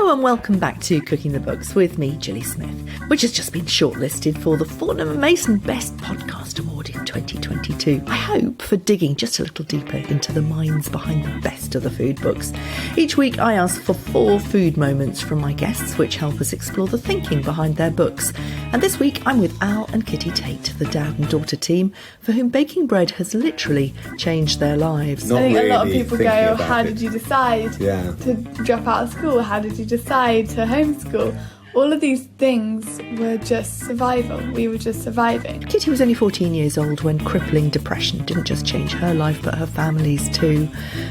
Hello and welcome back to Cooking the Books with me, Gilly Smith, which has just been shortlisted for the Fortnum & Mason Best Podcast Award in 2022. I hope for digging just a little deeper into the minds behind the best of the food books. Each week I ask for 4 food moments from my guests which help us explore the thinking behind their books. And this week I'm with Al and Kitty Tait, the dad and daughter team, for whom baking bread has literally changed their lives. I think a lot of people go, how did you decide to drop out of school? How did you decide to homeschool? All of these things were just survival. We were just surviving. Kitty was only 14 years old when crippling depression didn't just change her life but her family's too.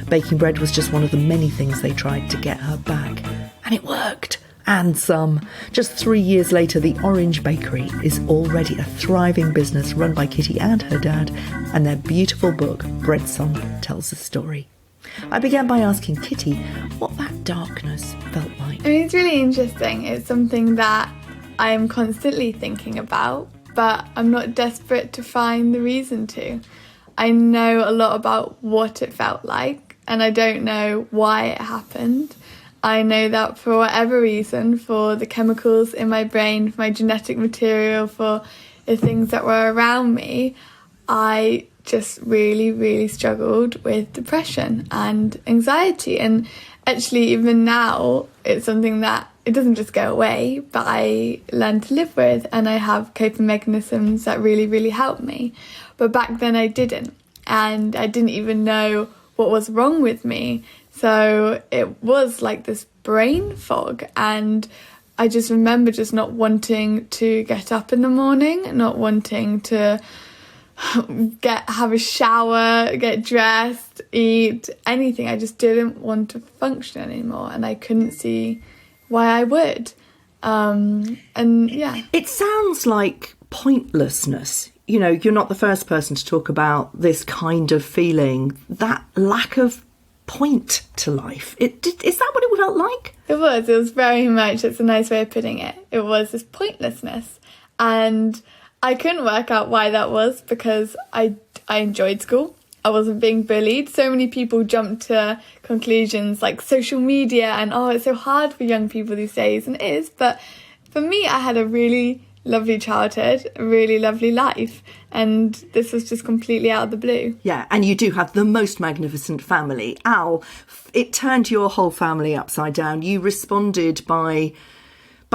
Baking bread was just one of the many things they tried to get her back. And it worked. And some. Just 3 years later, the Orange Bakery is already a thriving business run by Kitty and her dad, and their beautiful book, Breadsong, tells the story. I began by asking Kitty what that darkness felt like. I mean, it's really interesting. It's something that I am constantly thinking about, but I'm not desperate to find the reason to. I know a lot about what it felt like, and I don't know why it happened. I know that for whatever reason, for the chemicals in my brain, for my genetic material, for the things that were around me, I just really, really struggled with depression and anxiety. And actually, even now, it's something that it doesn't just go away, but I learn to live with, and I have coping mechanisms that really, really help me. But back then I didn't, and I didn't even know what was wrong with me. So it was like this brain fog, and I just remember just not wanting to get up in the morning, not wanting to have a shower, get dressed, eat, anything. I just didn't want to function anymore, and I couldn't see why I would. It sounds like pointlessness. You know, you're not the first person to talk about this kind of feeling, that lack of point to life. Is that what it felt like? It was very much, it's a nice way of putting it. It was this pointlessness, and I couldn't work out why that was, because I enjoyed school. I wasn't being bullied. So many people jump to conclusions like social media and, it's so hard for young people these days, and it is. But for me, I had a really lovely childhood, a really lovely life, and this was just completely out of the blue. Yeah, and you do have the most magnificent family. Al, it turned your whole family upside down. You responded by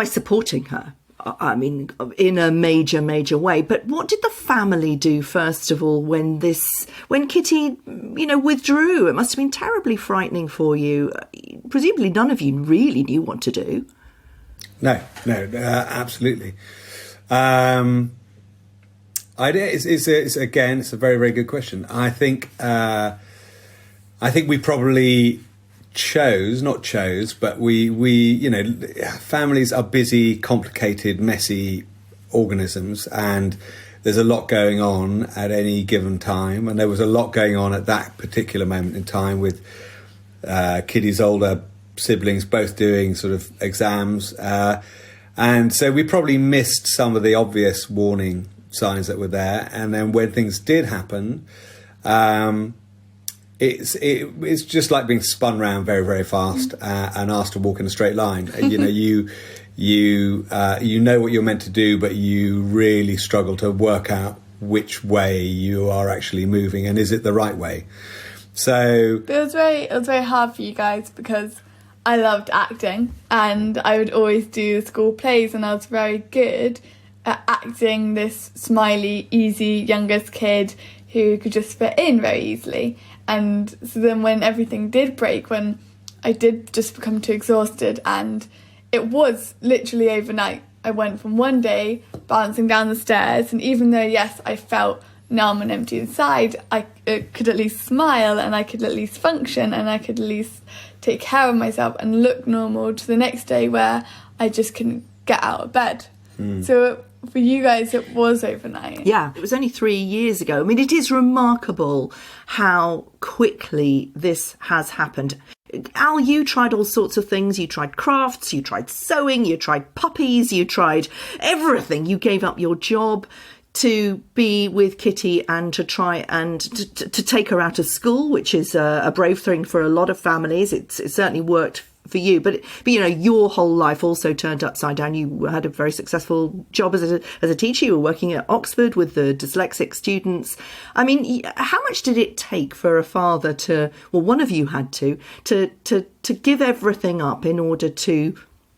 supporting her. I mean, in a major way. But what did the family do, first of all, when Kitty, withdrew? It must have been terribly frightening for you. Presumably none of you really knew what to do. No, absolutely. It's a very, very good question. I think we probably but we families are busy, complicated, messy organisms, and there's a lot going on at any given time, and there was a lot going on at that particular moment in time with Kitty's older siblings both doing sort of exams, and so we probably missed some of the obvious warning signs that were there. And then when things did happen, it's just like being spun around very, very fast and asked to walk in a straight line. You know what you're meant to do, but you really struggle to work out which way you are actually moving, and is it the right way? So it was very hard for you guys, because I loved acting, and I would always do school plays, and I was very good at acting this smiley, easy youngest kid who could just fit in very easily. And so then when everything did break, when I did just become too exhausted, and it was literally overnight, I went from one day bouncing down the stairs, and even though, yes, I felt numb and empty inside, I could at least smile, and I could at least function, and I could at least take care of myself and look normal, to the next day where I just couldn't get out of bed. So for you guys, it was overnight. Yeah, it was only 3 years ago. I mean, it is remarkable how quickly this has happened. Al, you tried all sorts of things. You tried crafts, you tried sewing, you tried puppies, you tried everything. You gave up your job to be with Kitty and to try and to take her out of school, which is a brave thing for a lot of families. It certainly worked for you. But you know, your whole life also turned upside down. You had a very successful job as a teacher. You were working at Oxford with the dyslexic students. I mean, how much did it take for a father one of you had to give everything up in order to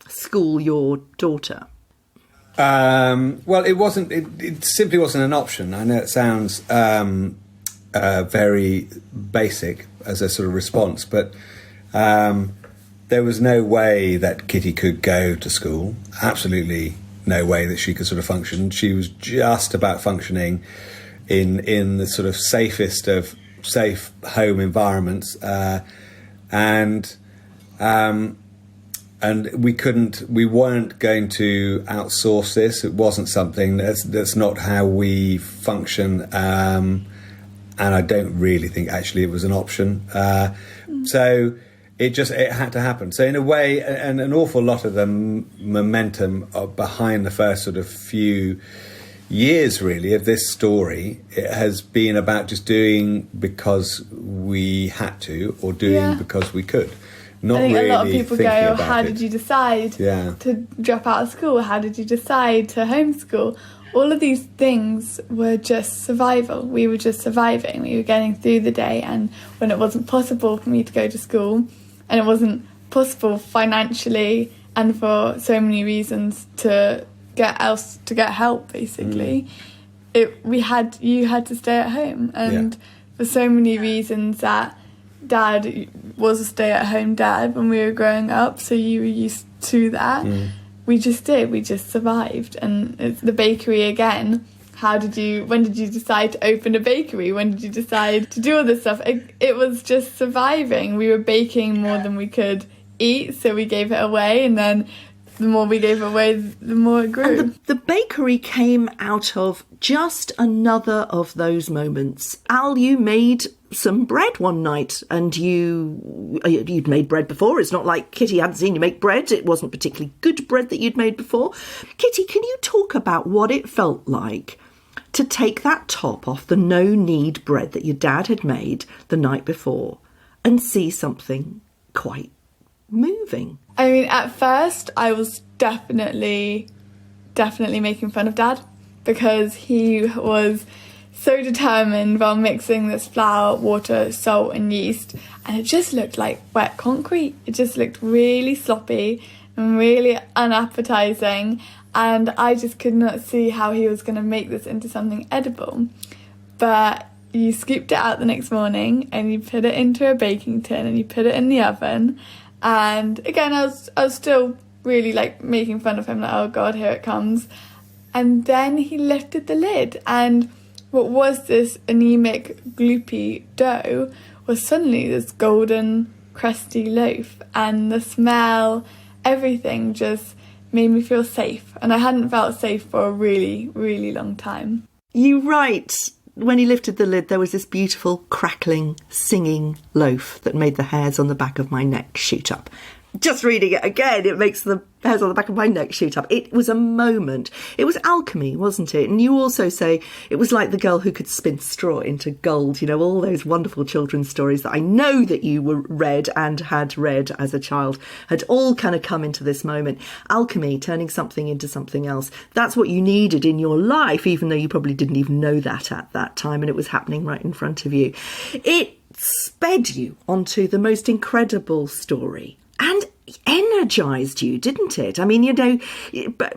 school your daughter? Well, it simply wasn't an option. I know it sounds very basic as a sort of response, but there was no way that Kitty could go to school. Absolutely no way that she could sort of function. She was just about functioning in the sort of safest of safe home environments, and we weren't going to outsource this. It wasn't something that's not how we function. And I don't really think actually it was an option. So it had to happen. So in a way, and an awful lot of the momentum behind the first sort of few years really of this story, it has been about just doing because we had to, or doing because we could. Not I think really a lot of people go, how did you decide to drop out of school? How did you decide to homeschool? All of these things were just survival. We were just surviving. We were getting through the day, and when it wasn't possible for me to go to school, and it wasn't possible financially and for so many reasons to get help, basically, you had to stay at home. And for so many reasons that Dad was a stay-at-home dad when we were growing up, so you were used to that. We just survived. And it's the bakery again. When did you decide to open a bakery? When did you decide to do all this stuff? It was just surviving. We were baking more than we could eat, so we gave it away, and then the more we gave away, the more it grew. And the bakery came out of just another of those moments. Al, you made some bread one night, and you'd made bread before. It's not like Kitty hadn't seen you make bread. It wasn't particularly good bread that you'd made before. Kitty, can you talk about what it felt like to take that top off the no-knead bread that your dad had made the night before and see something quite moving? I mean, at first I was definitely making fun of Dad, because he was so determined while mixing this flour, water, salt and yeast, and it just looked like wet concrete. It just looked really sloppy and really unappetising, and I just could not see how he was going to make this into something edible. But you scooped it out the next morning and you put it into a baking tin and you put it in the oven. And again, I was still really like making fun of him, like, oh God, here it comes. And then he lifted the lid, and what was this anemic, gloopy dough was suddenly this golden, crusty loaf. And the smell, everything just made me feel safe. And I hadn't felt safe for a really, really long time. You write, when he lifted the lid, there was this beautiful, crackling, singing loaf that made the hairs on the back of my neck shoot up. Just reading it again, it makes the hairs on the back of my neck shoot up. It was a moment. It was alchemy, wasn't it? And you also say it was like the girl who could spin straw into gold. You know, all those wonderful children's stories that I know that you read and had read as a child had all kind of come into this moment. Alchemy, turning something into something else. That's what you needed in your life, even though you probably didn't even know that at that time, and it was happening right in front of you. It sped you onto the most incredible story. And energised you, didn't it? I mean, you know,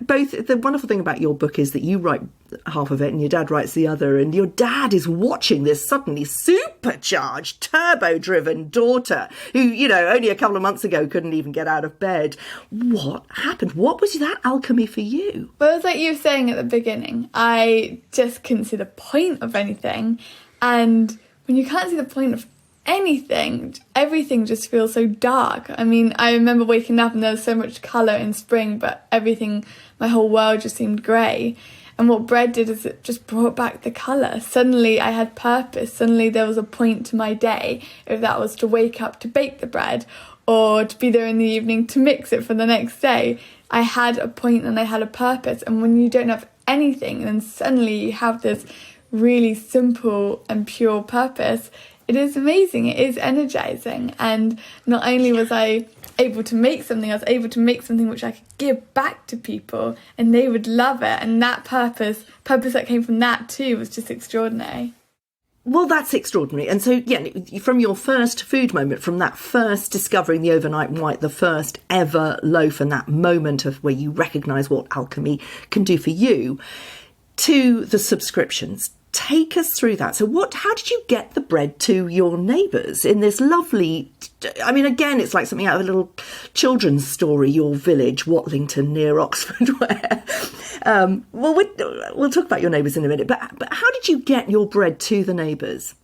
both the wonderful thing about your book is that you write half of it and your dad writes the other, and your dad is watching this suddenly supercharged, turbo-driven daughter who, you know, only a couple of months ago couldn't even get out of bed. What happened? What was that alchemy for you? Well, it was like you were saying at the beginning, I just couldn't see the point of anything. And when you can't see the point of anything, everything just feels so dark. I mean, I remember waking up and there was so much colour in spring, but everything, my whole world just seemed grey. And what bread did is it just brought back the colour. Suddenly I had purpose. Suddenly there was a point to my day, if that was to wake up to bake the bread or to be there in the evening to mix it for the next day. I had a point and I had a purpose. And when you don't have anything, then suddenly you have this really simple and pure purpose, it is amazing. It is energizing. And not only was I able to make something, I was able to make something which I could give back to people and they would love it. And that purpose that came from that too was just extraordinary. Well, that's extraordinary. And so, yeah, from your first food moment, from that first discovering the overnight white, the first ever loaf, and that moment of where you recognise what alchemy can do for you, to the subscriptions. Take us through that. So how did you get the bread to your neighbours in this lovely, I mean, again, it's like something out of a little children's story, your village, Watlington, near Oxford, where, we'll talk about your neighbours in a minute, but how did you get your bread to the neighbours?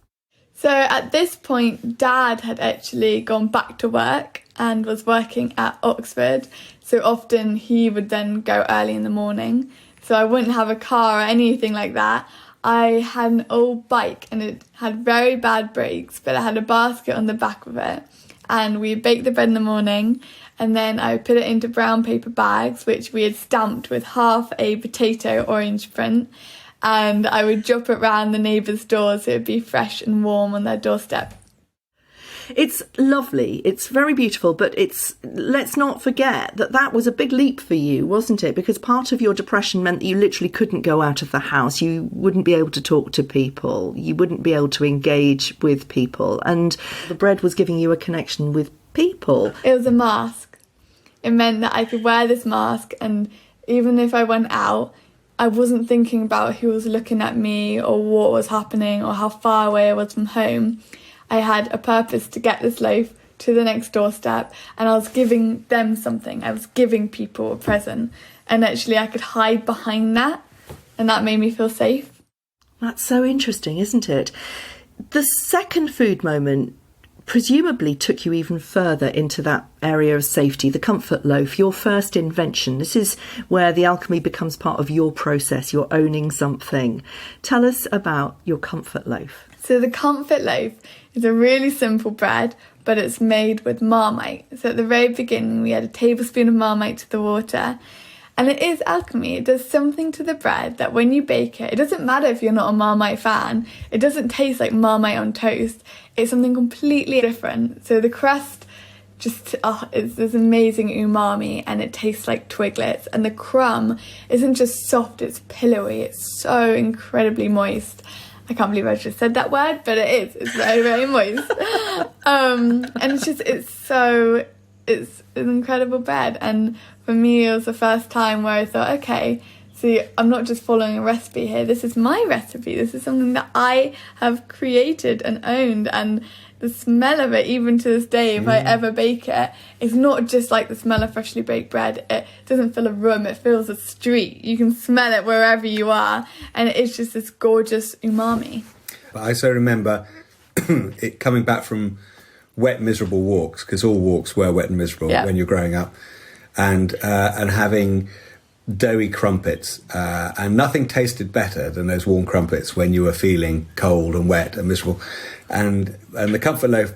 So at this point, Dad had actually gone back to work and was working at Oxford. So often he would then go early in the morning. So I wouldn't have a car or anything like that. I had an old bike and it had very bad brakes, but it had a basket on the back of it. And we baked the bread in the morning and then I put it into brown paper bags, which we had stamped with half a potato orange print. And I would drop it round the neighbours' doors so it would be fresh and warm on their doorstep. It's lovely. It's very beautiful, but let's not forget that was a big leap for you, wasn't it? Because part of your depression meant that you literally couldn't go out of the house. You wouldn't be able to talk to people. You wouldn't be able to engage with people. And the bread was giving you a connection with people. It was a mask. It meant that I could wear this mask, and even if I went out, I wasn't thinking about who was looking at me or what was happening or how far away I was from home. I had a purpose to get this loaf to the next doorstep, and I was giving them something. I was giving people a present, and actually I could hide behind that, and that made me feel safe. That's so interesting, isn't it? The second food moment presumably took you even further into that area of safety, the comfort loaf, your first invention. This is where the alchemy becomes part of your process. You're owning something. Tell us about your comfort loaf. So the comfort loaf is a really simple bread, but it's made with Marmite. So at the very beginning, we add a tablespoon of Marmite to the water. And it is alchemy. It does something to the bread that when you bake it, it doesn't matter if you're not a Marmite fan, it doesn't taste like Marmite on toast. It's something completely different. So the crust it's this amazing umami, and it tastes like twiglets. And the crumb isn't just soft, it's pillowy. It's so incredibly moist. I can't believe I just said that word, but it is. It's very, very moist. And it's an incredible bread. And for me, it was the first time where I thought, okay, see, I'm not just following a recipe here. This is my recipe. This is something that I have created and owned. And the smell of it, even to this day, if I ever bake it, is not just like the smell of freshly baked bread. It doesn't fill a room, it fills a street. You can smell it wherever you are. And it's just this gorgeous umami. I so remember it coming back from wet, miserable walks, because all walks were wet and miserable when you're growing up, and having doughy crumpets, and nothing tasted better than those warm crumpets when you were feeling cold and wet and miserable. And the comfort loaf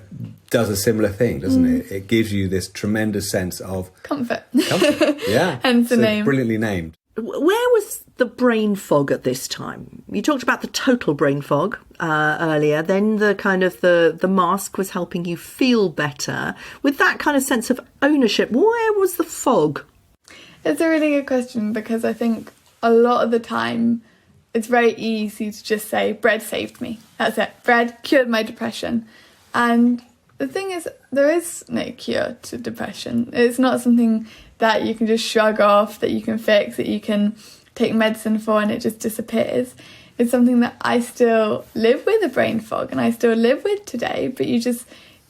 does a similar thing, doesn't it? It gives you this tremendous sense of comfort. Yeah, hence the name. Brilliantly named. Where was the brain fog at this time? You talked about the total brain fog earlier. Then the mask was helping you feel better. With that kind of sense of ownership, where was the fog? It's a really good question, because I think a lot of the time it's very easy to just say, bread saved me. That's it. Bread cured my depression. And the thing is, there is no cure to depression. It's not something that you can just shrug off, that you can fix, that you can take medicine for and it just disappears. It's something that I still live with, a brain fog, and I still live with today, but you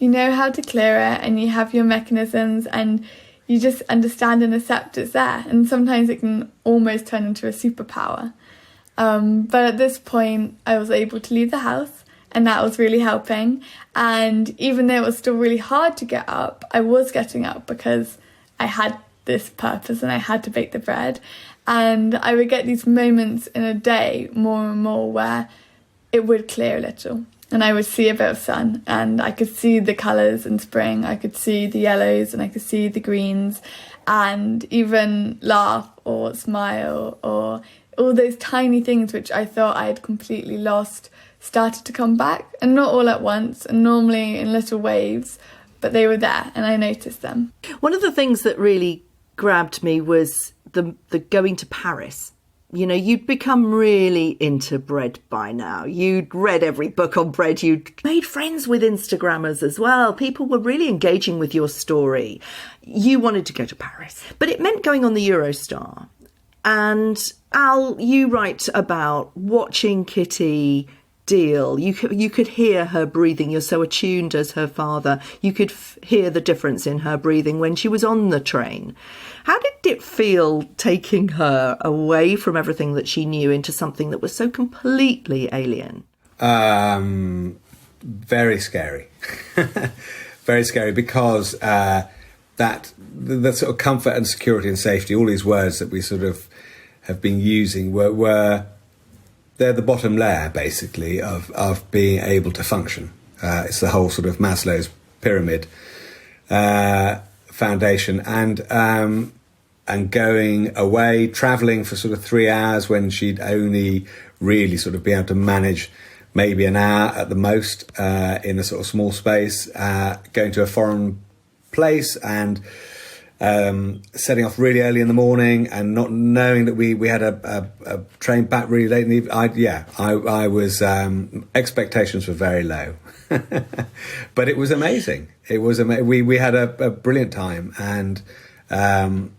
know how to clear it, and you have your mechanisms, and you just understand and accept it's there. And sometimes it can almost turn into a superpower. But at this point, I was able to leave the house, and that was really helping. And even though it was still really hard to get up, I was getting up because I had this purpose and I had to bake the bread. And I would get these moments in a day, more and more, where it would clear a little. And I would see a bit of sun, and I could see the colours in spring. I could see the yellows and I could see the greens, and even laugh or smile or all those tiny things which I thought I had completely lost started to come back, and not all at once, and normally in little waves, but they were there and I noticed them. One of the things that really grabbed me was the going to Paris. You know, you'd become really into bread by now. You'd read every book on bread. You'd made friends with Instagrammers as well. People were really engaging with your story. You wanted to go to Paris, but it meant going on the Eurostar. And Al, you write about watching Kitty deal. You could hear her breathing. You're so attuned as her father. You could hear the difference in her breathing when she was on the train. How did it feel taking her away from everything that she knew into something that was so completely alien? Very scary. Very scary, because that the sort of comfort and security and safety, all these words that we sort of have been using were they're the bottom layer, basically, of being able to function. It's the whole sort of Maslow's pyramid foundation, and going away, travelling for sort of 3 hours when she'd only really sort of be able to manage maybe an hour at the most in a sort of small space, going to a foreign place and setting off really early in the morning and not knowing that we had a train back really late in the evening. I was expectations were very low, but it was amazing. It was we had a brilliant time, and and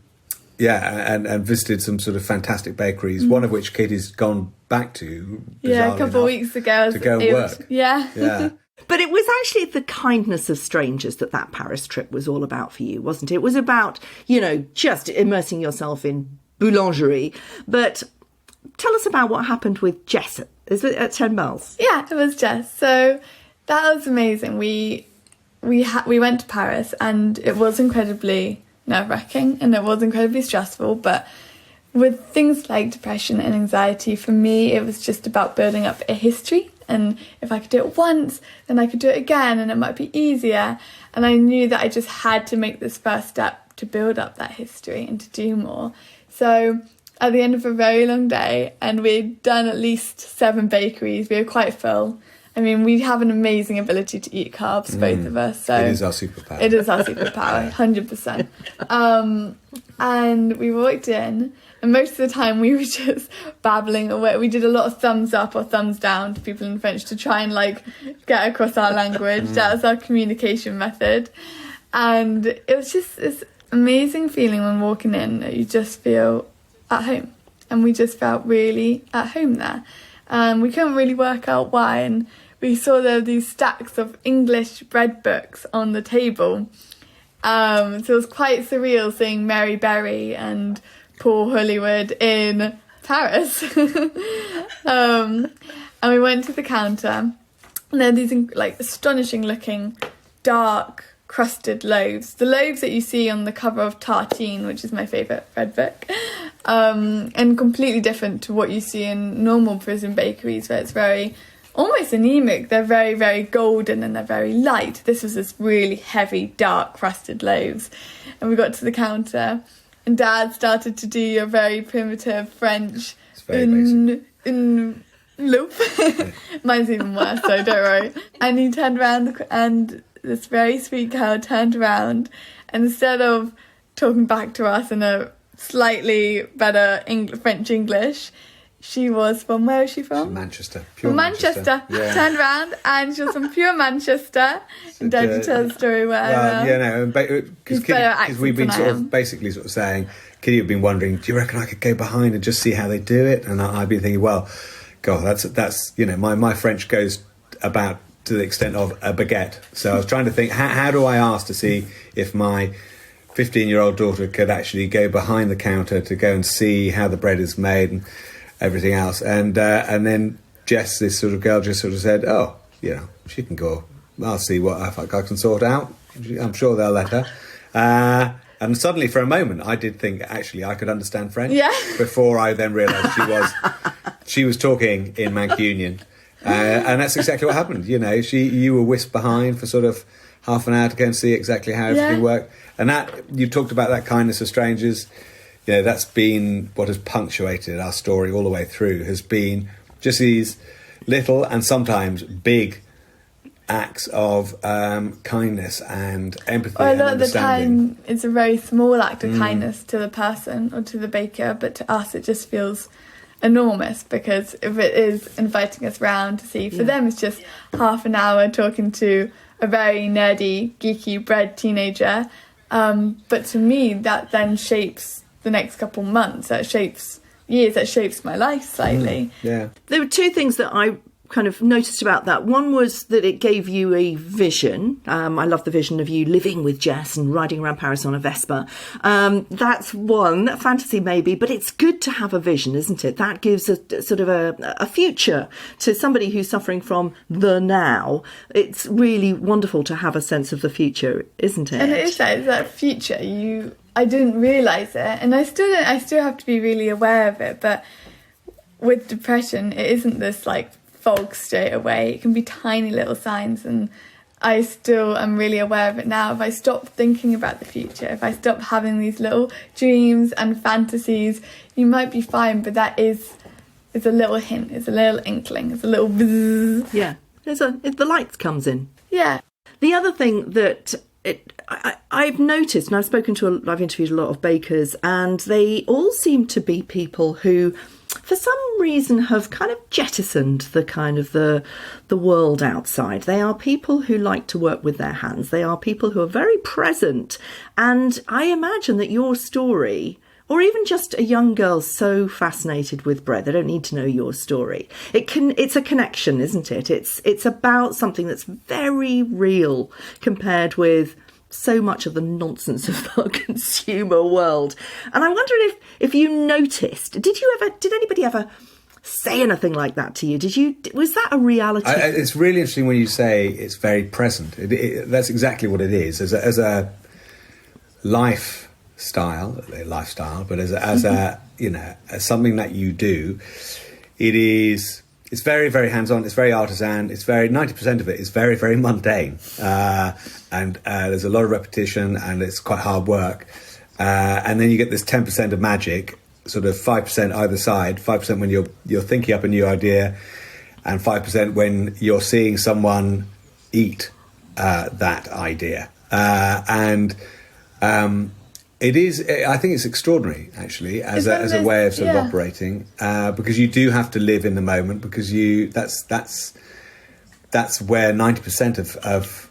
visited some sort of fantastic bakeries, one of which Kitty's gone back to. Yeah, a couple of weeks ago to go and work. Yeah. But it was actually the kindness of strangers that Paris trip was all about for you, wasn't it? It was about, you know, just immersing yourself in boulangerie. But tell us about what happened with Jess. Is it at 10 Miles? Yeah, it was Jess. So that was amazing. We went to Paris, and it was incredibly nerve-wracking and it was incredibly stressful. But with things like depression and anxiety, for me, it was just about building up a history. And if I could do it once, then I could do it again, and it might be easier. And I knew that I just had to make this first step to build up that history and to do more. So at the end of a very long day, and we'd done at least 7 bakeries, we were quite full. I mean, we have an amazing ability to eat carbs, both of us. So it is our superpower. It is our superpower, 100%. And we walked in, and most of the time we were just babbling away. We did a lot of thumbs up or thumbs down to people in French to try and like get across our language. That was our communication method. And it was just this amazing feeling when walking in that you just feel at home. And we just felt really at home there. We couldn't really work out why, and we saw there were these stacks of English bread books on the table. So it was quite surreal seeing Mary Berry and Paul Hollywood in Paris. And we went to the counter, and there are these like astonishing looking dark crusted loaves. The loaves that you see on the cover of Tartine, which is my favourite bread book, and completely different to what you see in normal prison bakeries, where it's very almost anemic. They're very, very golden and they're very light. This was this really heavy, dark crusted loaves. And we got to the counter, and Dad started to do your very primitive French in loaf. Mine's even worse, so don't worry. And he turned around, and this very sweet girl turned around, and instead of talking back to us in a slightly better French English, she was from, where is she from? Manchester. Pure Manchester. Yeah. Turned around, and she was from pure Manchester. And Dad tell the story where. Because we've been basically saying, Kitty had been wondering, do you reckon I could go behind and just see how they do it? And I've been thinking, well, God, that's my French goes about to the extent of a baguette. So I was trying to think, how do I ask to see if my 15-year-old daughter could actually go behind the counter to go and see how the bread is made and everything else. And then Jess, this sort of girl, just sort of said, oh, she can go. I'll see what I can sort out. I'm sure they'll let her. And suddenly, for a moment, I did think, actually, I could understand French. Yeah. Before I then realised she was talking in Mancunian. And that's exactly what happened. You were whisked behind for sort of half an hour to go and see exactly how everything worked. And that, you talked about that kindness of strangers. that's been what has punctuated our story all the way through, has been just these little and sometimes big acts of kindness and empathy Or a and lot of the understanding. time, it's a very small act of kindness to the person or to the baker, but to us it just feels enormous, because if it is inviting us round to see, for them it's just half an hour talking to a very nerdy, geeky, bread teenager. But to me, that then shapes the next couple months, that shapes years, that shapes my life slightly. Yeah. There were two things that I kind of noticed about that. One was that it gave you a vision. I love the vision of you living with Jess and riding around Paris on a Vespa. That's one fantasy maybe, but it's good to have a vision, isn't it? That gives a sort of a future to somebody who's suffering from the now. It's really wonderful to have a sense of the future, isn't it? And it is that future. I didn't realise it, and I still have to be really aware of it, but with depression, it isn't this like fog straight away. It can be tiny little signs, and I still am really aware of it now. If I stop thinking about the future, if I stop having these little dreams and fantasies, you might be fine, but it's a little hint, it's a little inkling, it's a little bzzz. Yeah, the light comes in. Yeah. The other thing that I've noticed, and I've interviewed a lot of bakers, and they all seem to be people who, for some reason, have kind of jettisoned the kind of the world outside. They are people who like to work with their hands. They are people who are very present. And I imagine that your story, or even just a young girl so fascinated with bread, they don't need to know your story. It's a connection, isn't it? It's about something that's very real compared with so much of the nonsense of the consumer world. And I'm wondering if you noticed, did anybody ever say anything like that to you? Was that a reality? It's really interesting when you say it's very present. That's exactly what it is. As a lifestyle, but as something that you do, it's very, very hands-on. It's very artisan. 90% of it is very, very mundane. And there's a lot of repetition, and it's quite hard work. And then you get this 10% of magic, sort of 5% either side, 5% when you're thinking up a new idea, and 5% when you're seeing someone eat that idea. It is. I think it's extraordinary, actually, as a way of sort of operating, because you do have to live in the moment. Because that's where 90% of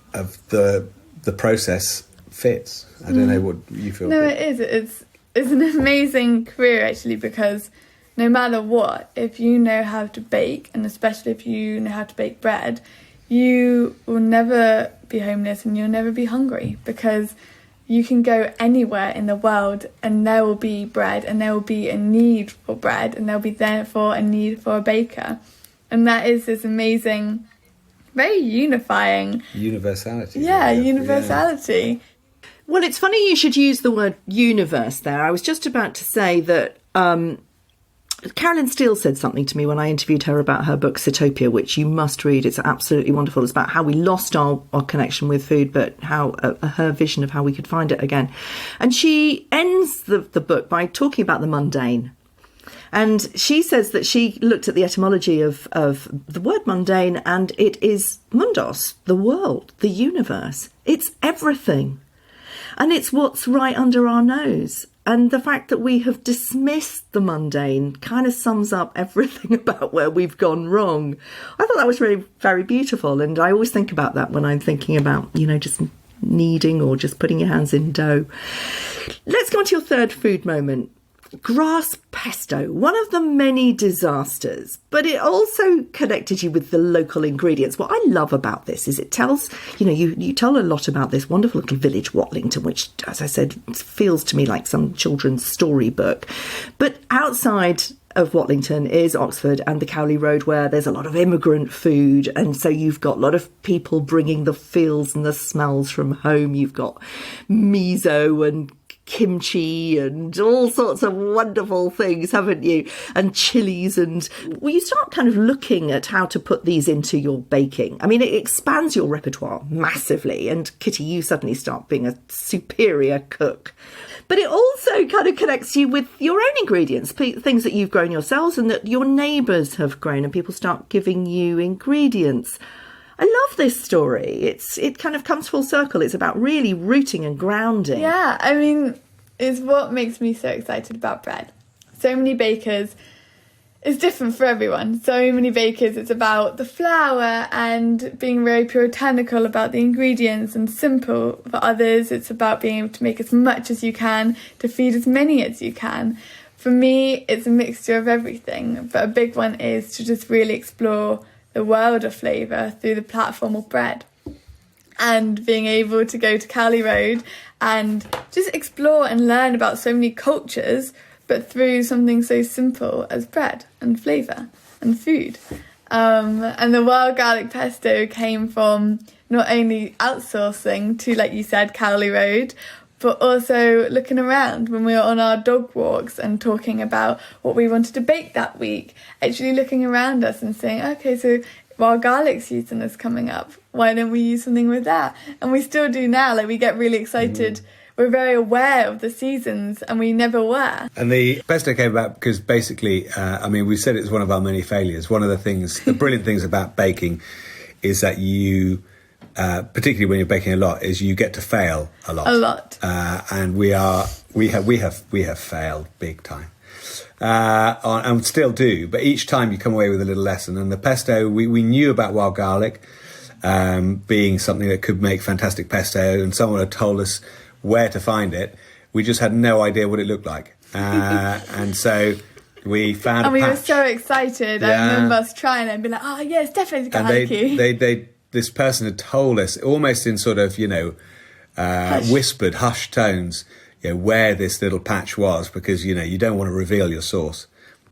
the process fits. I don't know what you feel. No, it is. It's an amazing career, actually, because no matter what, if you know how to bake, and especially if you know how to bake bread, you will never be homeless and you'll never be hungry, because you can go anywhere in the world and there will be bread, and there will be a need for bread, and there'll be therefore a need for a baker. And that is this amazing, very unifying universality. Yeah, universality. Yeah. Well, it's funny you should use the word universe there. I was just about to say that Carolyn Steele said something to me when I interviewed her about her book Citopia, which you must read. It's absolutely wonderful. It's about how we lost our connection with food, but how her vision of how we could find it again. And she ends the book by talking about the mundane. And she says that she looked at the etymology of the word mundane, and it is mundos, the world, the universe. It's everything. And it's what's right under our nose. And the fact that we have dismissed the mundane kind of sums up everything about where we've gone wrong. I thought that was really very beautiful. And I always think about that when I'm thinking about, just kneading or just putting your hands in dough. Let's go on to your third food moment. Grass pesto, one of the many disasters, but it also connected you with the local ingredients. What I love about this is it tells, you tell a lot about this wonderful little village, Watlington, which, as I said, feels to me like some children's storybook. But outside of Watlington is Oxford and the Cowley Road, where there's a lot of immigrant food, and so you've got a lot of people bringing the feels and the smells from home. You've got miso and kimchi and all sorts of wonderful things, haven't you? And chilies. And well, you start kind of looking at how to put these into your baking. I mean, it expands your repertoire massively. And Kitty, you suddenly start being a superior cook. But it also kind of connects you with your own ingredients, things that you've grown yourselves and that your neighbours have grown, and people start giving you ingredients. I love this story. It kind of comes full circle. It's about really rooting and grounding. Yeah, I mean, it's what makes me so excited about bread. So many bakers, it's different for everyone. So many bakers, it's about the flour and being very puritanical about the ingredients and simple. For others, it's about being able to make as much as you can to feed as many as you can. For me, it's a mixture of everything. But a big one is to just really explore the world of flavour through the platform of bread, and being able to go to Cowley Road and just explore and learn about so many cultures, but through something so simple as bread and flavour and food. And the wild garlic pesto came from not only outsourcing to, like you said, Cowley Road, but also looking around when we were on our dog walks and talking about what we wanted to bake that week, actually looking around us and saying, okay, so wild garlic season is coming up, why don't we use something with that? And we still do now, like we get really excited. We're very aware of the seasons and we never were. And the pesto came about because basically, I mean, we said it's one of our many failures. One of the things, the brilliant things about baking is that you... particularly when you're baking a lot, is you get to fail a lot. A lot. And we have failed big time. And still do, but each time you come away with a little lesson. And the pesto, we knew about wild garlic being something that could make fantastic pesto, and someone had told us where to find it. We just had no idea what it looked like. And so we found and a patch. we were so excited. Yeah. I remember us trying it and being like, oh yeah, it's definitely garlicky. And this person had told us, almost in sort of, whispered, hushed tones, where this little patch was, because, you don't want to reveal your source.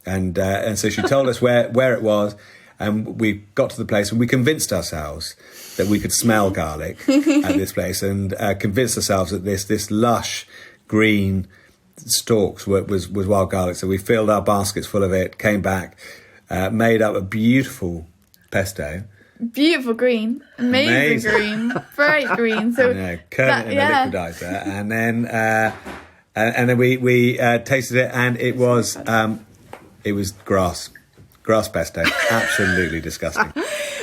And so she told us where it was, and we got to the place and we convinced ourselves that we could smell garlic at this place, and convinced ourselves that this lush green stalks was wild garlic. So we filled our baskets full of it, came back, made up a beautiful pesto. Beautiful green, amazing green, bright green. So curd it in a liquidizer, and then we tasted it, and it was grass pesto, absolutely disgusting.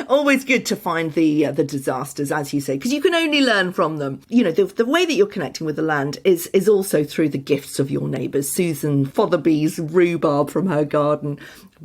Always good to find the disasters, as you say, because you can only learn from them. The way that you're connecting with the land is also through the gifts of your neighbours. Susan Fotherby's rhubarb from her garden.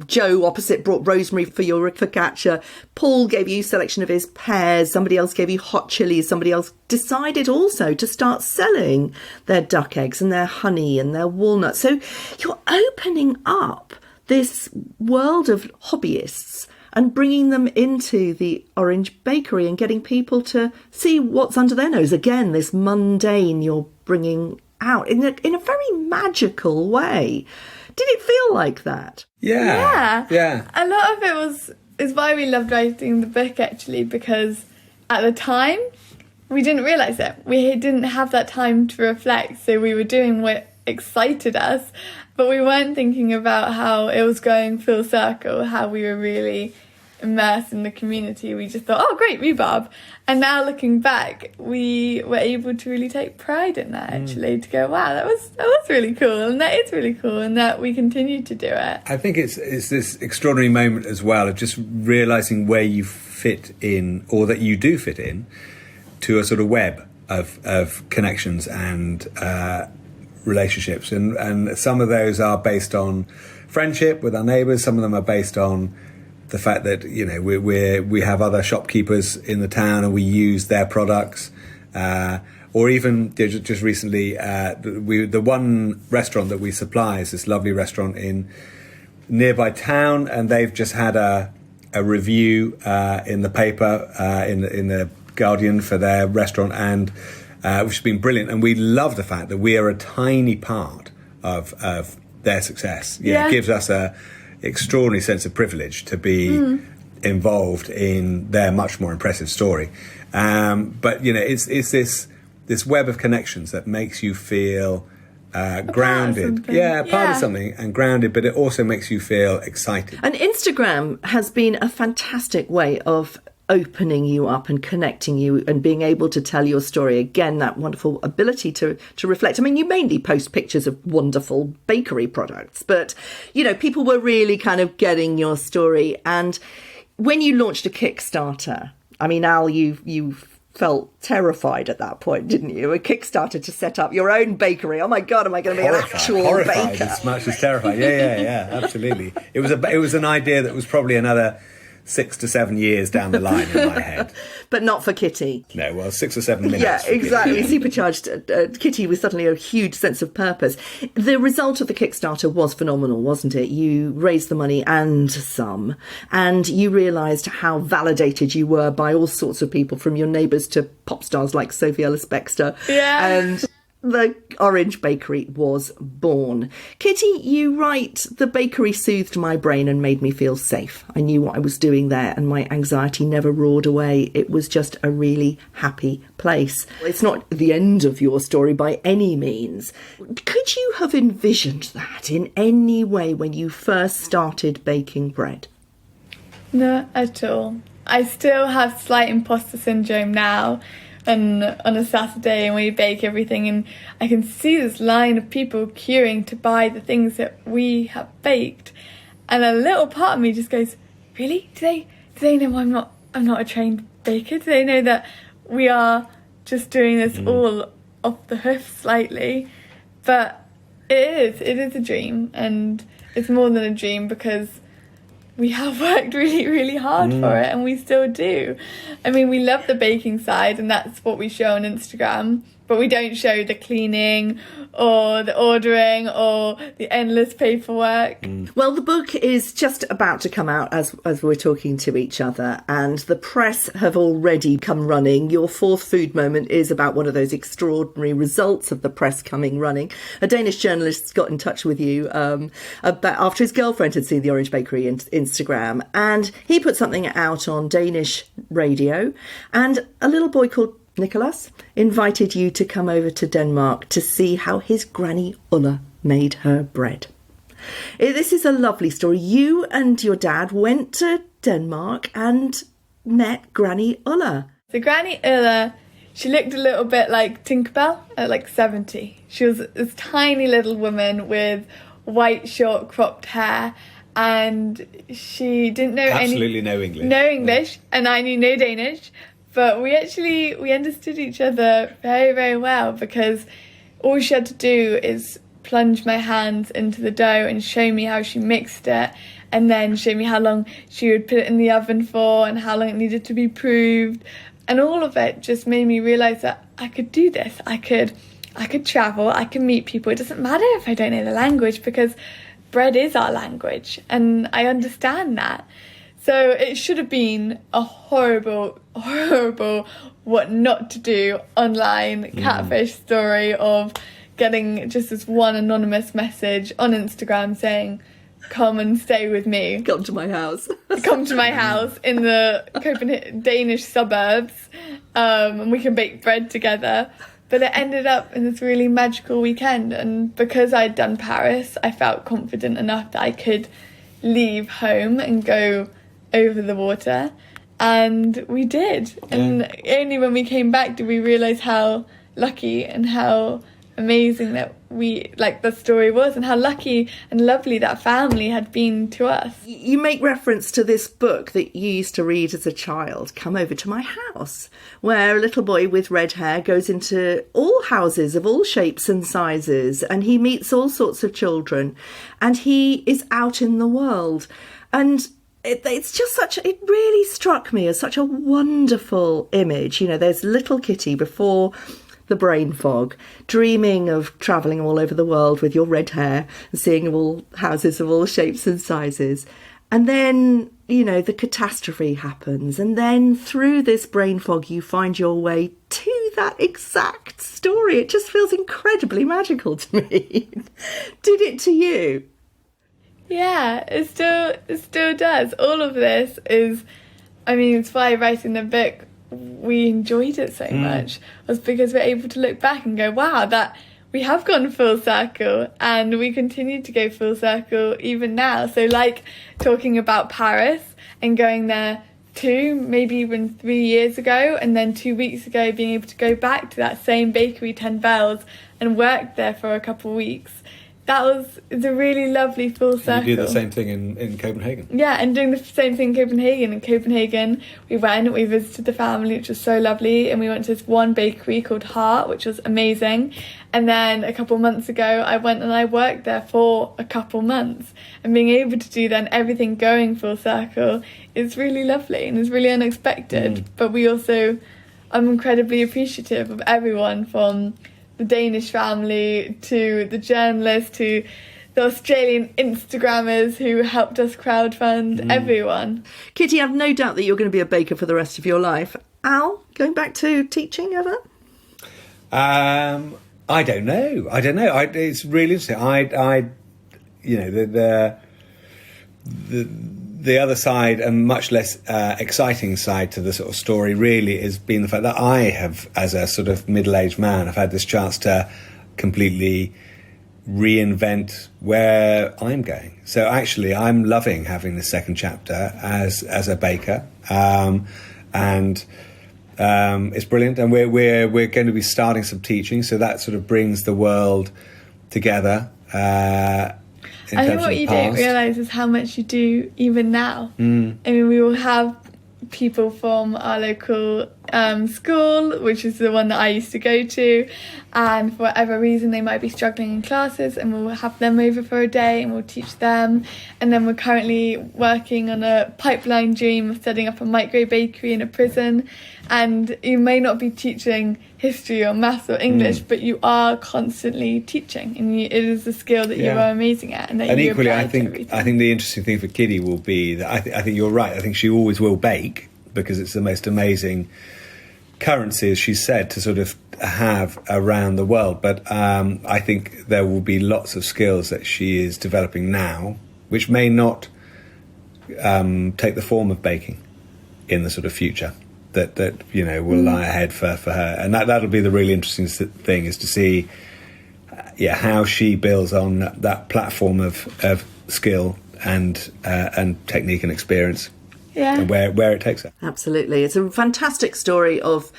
Joe opposite brought rosemary for your focaccia. Paul gave you a selection of his pears. Somebody else gave you hot chilies. Somebody else decided also to start selling their duck eggs and their honey and their walnuts. So you're opening up this world of hobbyists and bringing them into the Orange Bakery and getting people to see what's under their nose. Again, this mundane you're bringing out in a very magical way. Did it feel like that? Yeah. A lot of it is why we loved writing the book, actually, because at the time we didn't realise it. We didn't have that time to reflect, so we were doing what excited us, but we weren't thinking about how it was going full circle, how we were really immersed in the community. We just thought, oh great, rhubarb. And now looking back, we were able to really take pride in that, actually, to go, wow, that was really cool, and that is really cool, and that we continue to do it. I think it's this extraordinary moment as well of just realising where you fit in, or that you do fit in, to a sort of web of connections and relationships, and some of those are based on friendship with our neighbours. Some of them are based on the fact that we have other shopkeepers in the town and we use their products, or even just recently the one restaurant that we supply is this lovely restaurant in nearby town, and they've just had a review in the paper in the Guardian for their restaurant, and which has been brilliant, and we love the fact that we are a tiny part of their success. It gives us a extraordinary sense of privilege to be involved in their much more impressive story. But it's this web of connections that makes you feel grounded. Part of something and grounded, but it also makes you feel excited. And Instagram has been a fantastic way of opening you up and connecting you and being able to tell your story. Again, that wonderful ability to reflect. I mean, you mainly post pictures of wonderful bakery products, but, you know, people were really kind of getting your story. And when you launched a Kickstarter, I mean, Al, you felt terrified at that point, didn't you? A Kickstarter to set up your own bakery. Oh my God, am I going to be an actual baker? As much as terrified. Yeah, absolutely. It was an idea that was probably another 6 to 7 years down the line in my head. But not for Kitty. No, well, 6 or 7 minutes. Yeah, exactly. Supercharged Kitty with suddenly a huge sense of purpose. The result of the Kickstarter was phenomenal, wasn't it? You raised the money and some, and you realised how validated you were by all sorts of people, from your neighbours to pop stars like Sophie Ellis-Bextor. Yeah. And the Orange Bakery was born. Kitty, you write, the bakery soothed my brain and made me feel safe. I knew what I was doing there and my anxiety never roared away. It was just a really happy place. It's not the end of your story by any means. Could you have envisioned that in any way when you first started baking bread? Not at all. I still have slight imposter syndrome now. And on a Saturday, and we bake everything, and I can see this line of people queuing to buy the things that we have baked, and a little part of me just goes, really? Do they know I'm not a trained baker? Do they know that we are just doing this all off the hoof slightly? But it is a dream, and it's more than a dream because we have worked really, really hard for it, and we still do. I mean, we love the baking side, and that's what we show on Instagram, but we don't show the cleaning or the ordering or the endless paperwork. Well, the book is just about to come out as we're talking to each other, and the press have already come running. Your fourth food moment is about one of those extraordinary results of the press coming running. A Danish journalist got in touch with you about after his girlfriend had seen the Orange Bakery Instagram, and he put something out on Danish radio, and a little boy called Nicholas invited you to come over to Denmark to see how his granny Ulla made her bread. This is a lovely story. You and your dad went to Denmark and met Granny Ulla. So Granny Ulla, she looked a little bit like Tinkerbell at like 70. She was this tiny little woman with white short cropped hair, and she didn't know no English. No English, and I knew no Danish. But we understood each other very, very well, because all she had to do is plunge my hands into the dough and show me how she mixed it, and then show me how long she would put it in the oven for and how long it needed to be proved. And all of it just made me realise that I could do this. I could travel, I can meet people. It doesn't matter if I don't know the language, because bread is our language, and I understand that. So it should have been a horrible what not to do online catfish story of getting just this one anonymous message on Instagram saying, come and stay with me. Come to my house. Come to my house in the Copenhagen Danish suburbs, and we can bake bread together. But it ended up in this really magical weekend, and because I'd done Paris, I felt confident enough that I could leave home and go over the water, and we did. Yeah. And only when we came back did we realise how lucky and how amazing that the story was, and how lucky and lovely that family had been to us. You make reference to this book that you used to read as a child, Come Over to My House, where a little boy with red hair goes into all houses of all shapes and sizes, and he meets all sorts of children, and he is out in the world. And it's just it really struck me as such a wonderful image. You know, there's little Kitty before the brain fog, dreaming of travelling all over the world with your red hair and seeing all houses of all shapes and sizes. And then, you know, the catastrophe happens. And then through this brain fog, you find your way to that exact story. It just feels incredibly magical to me. Did it to you? Yeah, it still does. All of this is, I mean, it's why writing the book, we enjoyed it so much, was because we're able to look back and go, wow, that we have gone full circle, and we continue to go full circle even now. So like talking about Paris and going there 2, maybe even 3 years ago, and then 2 weeks ago being able to go back to that same bakery, 10 Bells, and work there for a couple of weeks. It's a really lovely full circle. You do the same thing in Copenhagen. Yeah, and doing the same thing in Copenhagen. In Copenhagen, we visited the family, which was so lovely, and we went to this one bakery called Heart, which was amazing. And then a couple of months ago, I went and I worked there for a couple months. And being able to do then everything going full circle is really lovely and is really unexpected. But I'm incredibly appreciative of everyone, from the Danish family to the journalists to the Australian Instagrammers who helped us crowdfund, everyone. Kitty, I've no doubt that you're going to be a baker for the rest of your life. Al, going back to teaching ever? I don't know. It's really interesting. The other side, and much less exciting side to the sort of story, really has been the fact that I have, as a sort of middle-aged man, I've had this chance to completely reinvent where I'm going. So actually, I'm loving having the second chapter as a baker, and it's brilliant. And we're going to be starting some teaching, so that sort of brings the world together. I think what you don't realise is how much you do even now. I mean, we will have people from our local school, which is the one that I used to go to, and for whatever reason they might be struggling in classes, and we'll have them over for a day and we'll teach them. And then we're currently working on a pipeline dream of setting up a micro bakery in a prison. And you may not be teaching history or maths or English, but you are constantly teaching, and it is a skill that you are amazing at. And equally, I think the interesting thing for Kitty will be that I think you're right. I think she always will bake, because it's the most amazing currency, as she said, to sort of have around the world. But I think there will be lots of skills that she is developing now, which may not take the form of baking in the sort of future. That will lie ahead for her, and that'll be the really interesting thing, is to see how she builds on that platform of skill and technique and experience, and where it takes her. Absolutely, it's a fantastic story of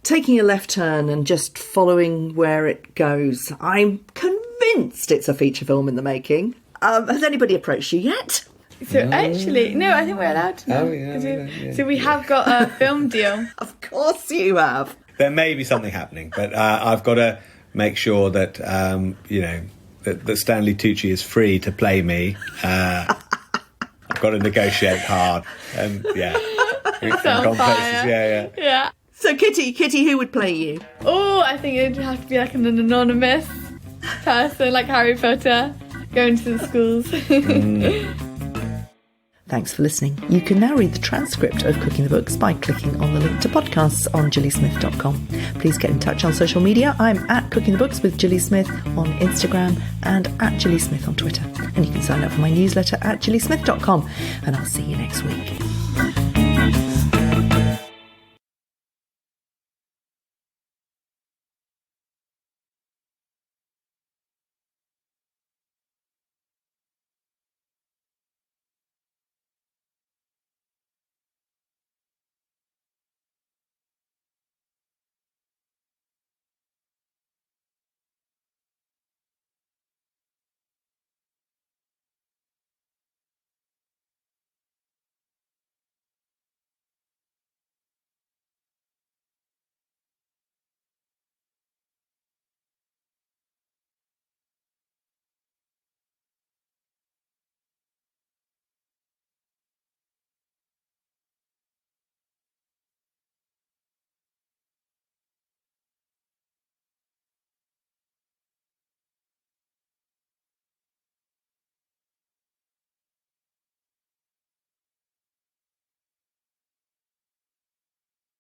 taking a left turn and just following where it goes. I'm convinced it's a feature film in the making. Has anybody approached you yet? So actually, no, I think we're allowed to now. Oh, yeah, So we have got a film deal. Of course you have. There may be something happening, but I've got to make sure that that Stanley Tucci is free to play me. I've got to negotiate hard, and It's on fire. Yeah. So Kitty, who would play you? Oh, I think it'd have to be like an anonymous person, like Harry Potter, going to the schools. Thanks for listening. You can now read the transcript of Cooking the Books by clicking on the link to podcasts on gillysmith.com. Please get in touch on social media. I'm at Cooking the Books with Gilly Smith on Instagram and at Gilly Smith on Twitter. And you can sign up for my newsletter at gillysmith.com. And I'll see you next week.